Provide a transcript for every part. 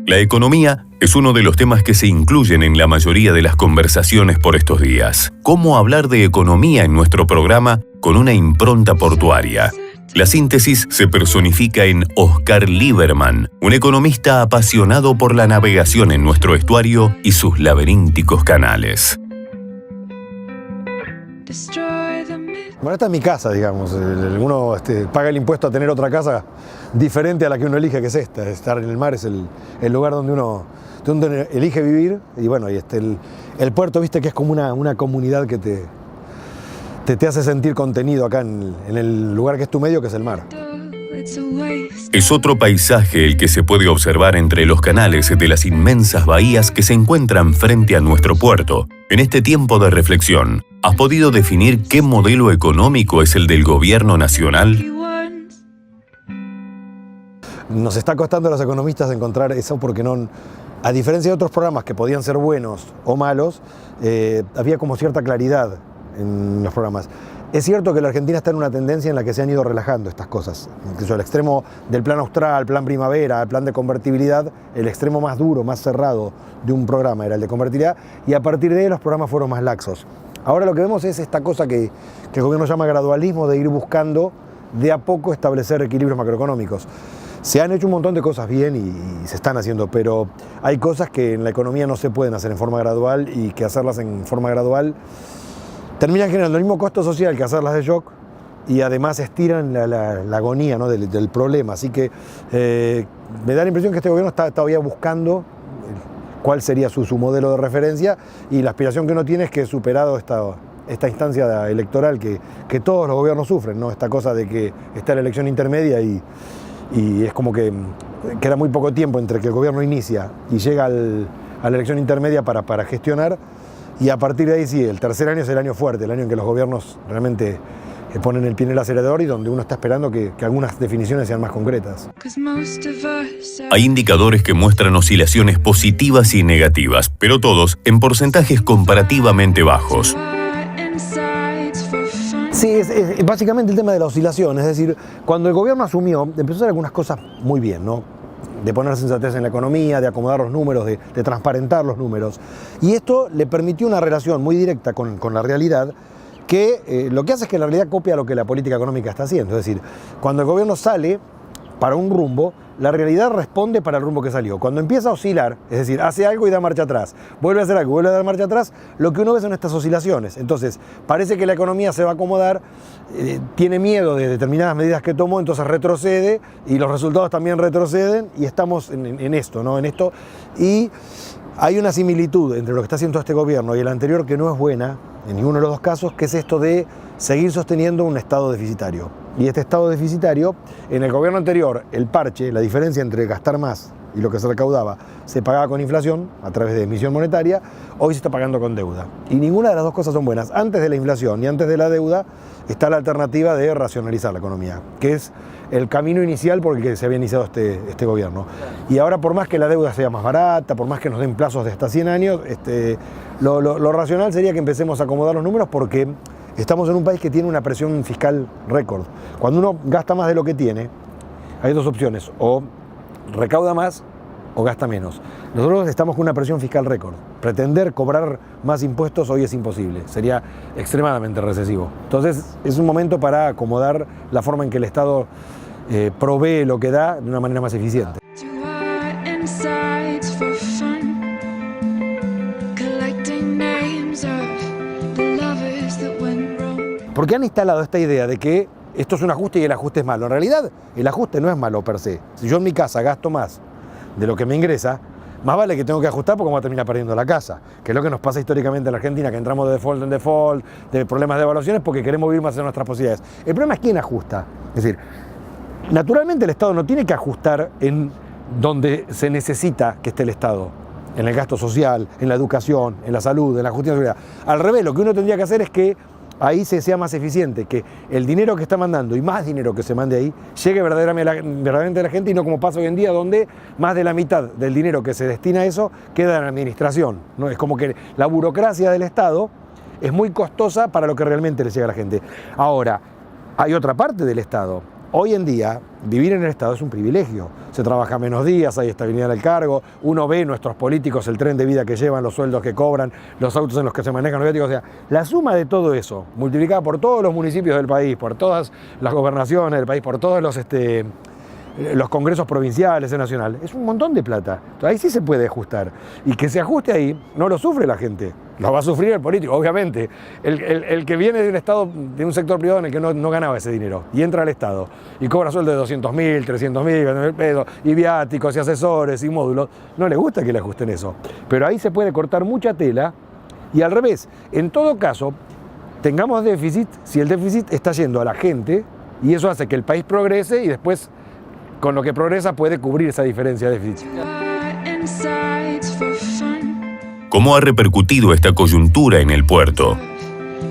La economía es uno de los temas que se incluyen en la mayoría de las conversaciones por estos días. ¿Cómo hablar de economía en nuestro programa con una impronta portuaria? La síntesis se personifica en Oscar Lieberman, un economista apasionado por la navegación en nuestro estuario y sus laberínticos canales. Bueno, esta es mi casa, digamos. Uno paga el impuesto a tener otra casa diferente a la que uno elige, que es esta. Estar en el mar es el lugar donde uno elige vivir. Y bueno, y el puerto, viste, que es como una comunidad que te hace sentir contenido acá en el lugar que es tu medio, que es el mar. Es otro paisaje el que se puede observar entre los canales de las inmensas bahías que se encuentran frente a nuestro puerto. En este tiempo de reflexión, ¿has podido definir qué modelo económico es el del gobierno nacional? Nos está costando a los economistas encontrar eso porque no, a diferencia de otros programas que podían ser buenos o malos, había como cierta claridad en los programas. Es cierto que la Argentina está en una tendencia en la que se han ido relajando estas cosas. Incluso el extremo del plan austral, plan primavera, el plan de convertibilidad, el extremo más duro, más cerrado de un programa era el de convertibilidad, y a partir de ahí los programas fueron más laxos. Ahora lo que vemos es esta cosa que el gobierno llama gradualismo, de ir buscando de a poco establecer equilibrios macroeconómicos. Se han hecho un montón de cosas bien y se están haciendo, pero hay cosas que en la economía no se pueden hacer en forma gradual y que hacerlas en forma gradual terminan generando el mismo costo social que hacerlas de shock y además estiran la agonía, ¿no? del problema. Así que me da la impresión que este gobierno está todavía buscando cuál sería su modelo de referencia, y la aspiración que uno tiene es que, superado esta instancia electoral que todos los gobiernos sufren, ¿no? Esta cosa de que está la elección intermedia y es como que queda muy poco tiempo entre que el gobierno inicia y llega a la elección intermedia para gestionar. Y a partir de ahí sí, el tercer año es el año fuerte, el año en que los gobiernos realmente ponen el pie en el acelerador y donde uno está esperando que algunas definiciones sean más concretas. Hay indicadores que muestran oscilaciones positivas y negativas, pero todos en porcentajes comparativamente bajos. Sí, es básicamente el tema de la oscilación, es decir, cuando el gobierno asumió, empezó a hacer algunas cosas muy bien, ¿no? De poner sensatez en la economía, de acomodar los números, de transparentar los números. Y esto le permitió una relación muy directa con la realidad, que lo que hace es que la realidad copia lo que la política económica está haciendo. Es decir, cuando el gobierno sale para un rumbo, la realidad responde para el rumbo que salió. Cuando empieza a oscilar, es decir, hace algo y da marcha atrás, vuelve a hacer algo y vuelve a dar marcha atrás, lo que uno ve son estas oscilaciones. Entonces, parece que la economía se va a acomodar, tiene miedo de determinadas medidas que tomó, entonces retrocede, y los resultados también retroceden, y estamos en esto, ¿no? En esto. Y hay una similitud entre lo que está haciendo este gobierno y el anterior que no es buena, en ninguno de los dos casos, que es esto de seguir sosteniendo un estado deficitario. Y este estado deficitario, en el gobierno anterior, el parche, la diferencia entre gastar más y lo que se recaudaba, se pagaba con inflación a través de emisión monetaria, hoy se está pagando con deuda. Y ninguna de las dos cosas son buenas. Antes de la inflación y antes de la deuda está la alternativa de racionalizar la economía, que es el camino inicial por el que se había iniciado este gobierno. Y ahora, por más que la deuda sea más barata, por más que nos den plazos de hasta 100 años, lo racional sería que empecemos a acomodar los números, porque estamos en un país que tiene una presión fiscal récord. Cuando uno gasta más de lo que tiene, hay dos opciones: o recauda más o gasta menos. Nosotros estamos con una presión fiscal récord. Pretender cobrar más impuestos hoy es imposible, sería extremadamente recesivo. Entonces es un momento para acomodar la forma en que el Estado provee lo que da de una manera más eficiente. Porque han instalado esta idea de que esto es un ajuste y el ajuste es malo. En realidad, el ajuste no es malo per se. Si yo en mi casa gasto más de lo que me ingresa, más vale que tengo que ajustar, porque vamos a terminar perdiendo la casa, que es lo que nos pasa históricamente en la Argentina, que entramos de default en default, de problemas de evaluaciones, porque queremos vivir más en nuestras posibilidades. El problema es quién ajusta. Es decir, naturalmente el Estado no tiene que ajustar en donde se necesita que esté el Estado, en el gasto social, en la educación, en la salud, en la justicia y la seguridad. Al revés, lo que uno tendría que hacer es que ahí se sea más eficiente, que el dinero que está mandando y más dinero que se mande ahí llegue verdaderamente a la gente, y no como pasa hoy en día, donde más de la mitad del dinero que se destina a eso queda en la administración, ¿no? Es como que la burocracia del Estado es muy costosa para lo que realmente le llega a la gente. Ahora, hay otra parte del Estado, Hoy en día, vivir en el Estado es un privilegio. Se trabaja menos días, hay estabilidad en el cargo, uno ve nuestros políticos, el tren de vida que llevan, los sueldos que cobran, los autos en los que se manejan los viáticos. O sea, la suma de todo eso, multiplicada por todos los municipios del país, por todas las gobernaciones del país, por todos los congresos provinciales y nacional, es un montón de plata. Entonces, ahí sí se puede ajustar. Y que se ajuste ahí no lo sufre la gente, lo va a sufrir el político, obviamente. El que viene de un Estado, de un sector privado en el que no ganaba ese dinero y entra al Estado y cobra sueldo de 200.000, 300.000, 40.000 pesos, y viáticos y asesores y módulos, no le gusta que le ajusten eso. Pero ahí se puede cortar mucha tela y al revés. En todo caso, tengamos déficit si el déficit está yendo a la gente y eso hace que el país progrese y después con lo que progresa puede cubrir esa diferencia de déficit. ¿Cómo ha repercutido esta coyuntura en el puerto?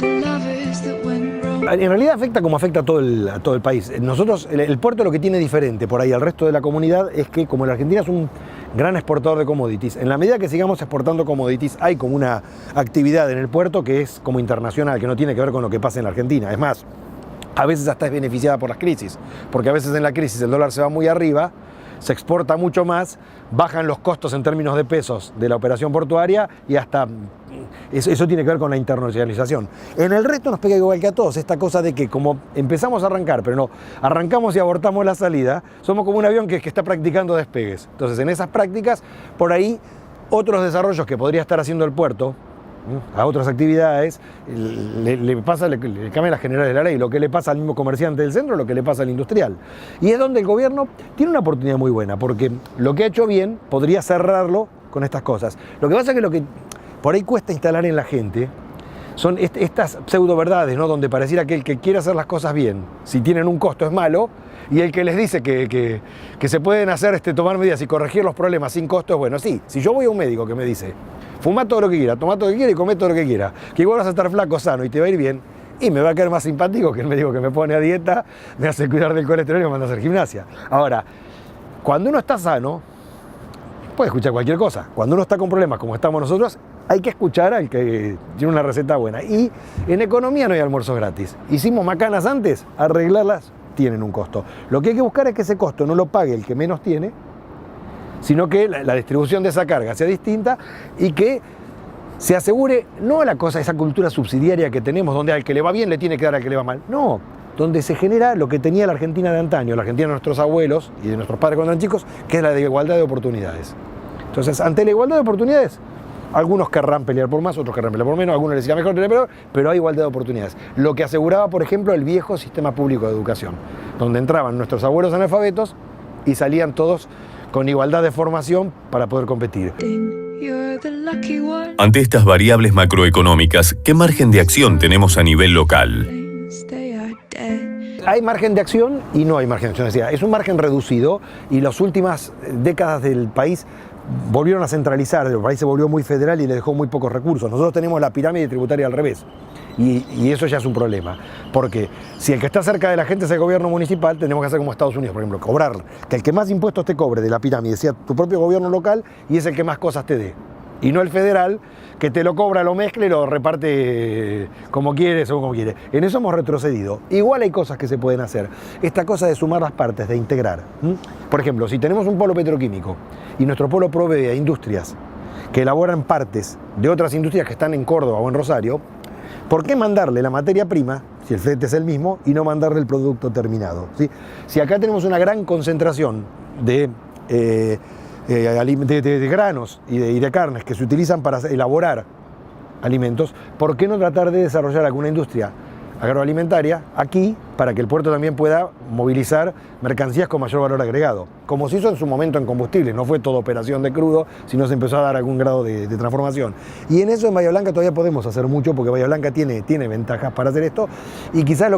En realidad afecta como afecta a todo el país. Nosotros, el puerto lo que tiene diferente por ahí al resto de la comunidad es que como la Argentina es un gran exportador de commodities, en la medida que sigamos exportando commodities hay como una actividad en el puerto que es como internacional, que no tiene que ver con lo que pasa en la Argentina. Es más, a veces hasta es beneficiada por las crisis, porque a veces en la crisis el dólar se va muy arriba, se exporta mucho más, bajan los costos en términos de pesos de la operación portuaria y hasta eso tiene que ver con la internacionalización. En el resto nos pega igual que a todos, esta cosa de que como empezamos a arrancar, pero no, arrancamos y abortamos la salida, somos como un avión que está practicando despegues. Entonces en esas prácticas, por ahí, otros desarrollos que podría estar haciendo el puerto, a otras actividades, le cambian las generales de la ley, lo que le pasa al mismo comerciante del centro, lo que le pasa al industrial. Y es donde el gobierno tiene una oportunidad muy buena, porque lo que ha hecho bien podría cerrarlo con estas cosas. Lo que pasa es que lo que por ahí cuesta instalar en la gente son estas pseudo verdades, ¿no? Donde pareciera que el que quiere hacer las cosas bien, si tienen un costo es malo, y el que les dice que se pueden hacer tomar medidas y corregir los problemas sin costo es bueno. Sí, si yo voy a un médico que me dice fumá todo lo que quiera, tomá todo lo que quiera y comé todo lo que quiera, que igual vas a estar flaco, sano y te va a ir bien, y me va a quedar más simpático que el médico que me pone a dieta, me hace cuidar del colesterol y me manda a hacer gimnasia. Ahora, cuando uno está sano, puede escuchar cualquier cosa. Cuando uno está con problemas como estamos nosotros, hay que escuchar al que tiene una receta buena. Y en economía no hay almuerzos gratis. Hicimos macanas antes, arreglarlas tienen un costo. Lo que hay que buscar es que ese costo no lo pague el que menos tiene, sino que la distribución de esa carga sea distinta y que se asegure no la cosa, esa cultura subsidiaria que tenemos, donde al que le va bien le tiene que dar al que le va mal. No, donde se genera lo que tenía la Argentina de antaño, la Argentina de nuestros abuelos y de nuestros padres cuando eran chicos, que es la de igualdad de oportunidades. Entonces, ante la igualdad de oportunidades, algunos querrán pelear por más, otros querrán pelear por menos, algunos les decían mejor, les decían peor, pero hay igualdad de oportunidades. Lo que aseguraba, por ejemplo, el viejo sistema público de educación, donde entraban nuestros abuelos analfabetos y salían todos con igualdad de formación para poder competir. Ante estas variables macroeconómicas, ¿qué margen de acción tenemos a nivel local? Hay margen de acción y no hay margen de acción. Es un margen reducido y las últimas décadas del país volvieron a centralizar, el país se volvió muy federal y le dejó muy pocos recursos. Nosotros tenemos la pirámide tributaria al revés. Y eso ya es un problema, porque si el que está cerca de la gente es el gobierno municipal, tenemos que hacer como Estados Unidos, por ejemplo, cobrar, que el que más impuestos te cobre de la pirámide sea tu propio gobierno local y es el que más cosas te dé. Y no el federal, que te lo cobra, lo mezcla y lo reparte como quiere, según como quiere. En eso hemos retrocedido. Igual hay cosas que se pueden hacer. Esta cosa de sumar las partes, de integrar. Por ejemplo, si tenemos un polo petroquímico y nuestro polo provee a industrias que elaboran partes de otras industrias que están en Córdoba o en Rosario, ¿por qué mandarle la materia prima, si el flete es el mismo, y no mandarle el producto terminado? ¿Sí? Si acá tenemos una gran concentración de granos y de carnes que se utilizan para elaborar alimentos, ¿por qué no tratar de desarrollar alguna industria agroalimentaria aquí para que el puerto también pueda movilizar mercancías con mayor valor agregado? Como se hizo en su momento en combustible, no fue toda operación de crudo, sino se empezó a dar algún grado de transformación. Y en eso en Bahía Blanca todavía podemos hacer mucho, porque Bahía Blanca tiene ventajas para hacer esto, y quizás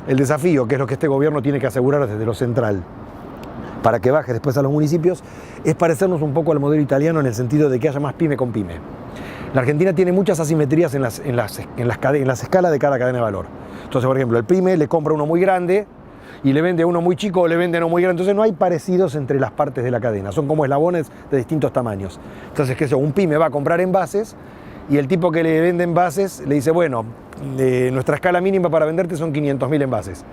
el desafío, que es lo que este gobierno tiene que asegurar desde lo central, para que baje después a los municipios, es parecernos un poco al modelo italiano en el sentido de que haya más pyme con pyme. La Argentina tiene muchas asimetrías en las escalas de cada cadena de valor. Entonces, por ejemplo, el pyme le compra uno muy grande y le vende a uno muy chico o le vende a uno muy grande. Entonces no hay parecidos entre las partes de la cadena, son como eslabones de distintos tamaños. Entonces, ¿qué es eso? Un pyme va a comprar envases y el tipo que le vende envases le dice, bueno, nuestra escala mínima para venderte son 500.000 envases.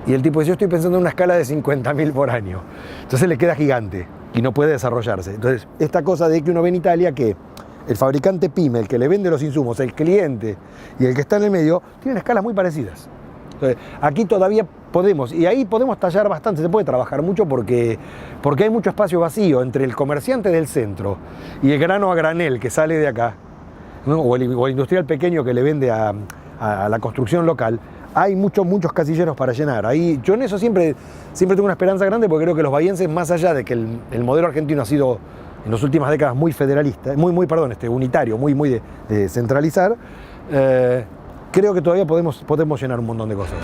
Y el tipo dice, yo estoy pensando en una escala de 50.000 por año. Entonces le queda gigante y no puede desarrollarse. Entonces, esta cosa de que uno ve en Italia que el fabricante pyme, el que le vende los insumos, el cliente y el que está en el medio, tienen escalas muy parecidas. Entonces, aquí todavía podemos, y ahí podemos tallar bastante, se puede trabajar mucho porque hay mucho espacio vacío entre el comerciante del centro y el grano a granel que sale de acá, ¿no? o el industrial pequeño que le vende a la construcción local. Hay muchos casilleros para llenar. Ahí, yo en eso siempre tengo una esperanza grande porque creo que los bahienses, más allá de que el modelo argentino ha sido en las últimas décadas muy federalista, unitario, muy de centralizar, creo que todavía podemos llenar un montón de cosas.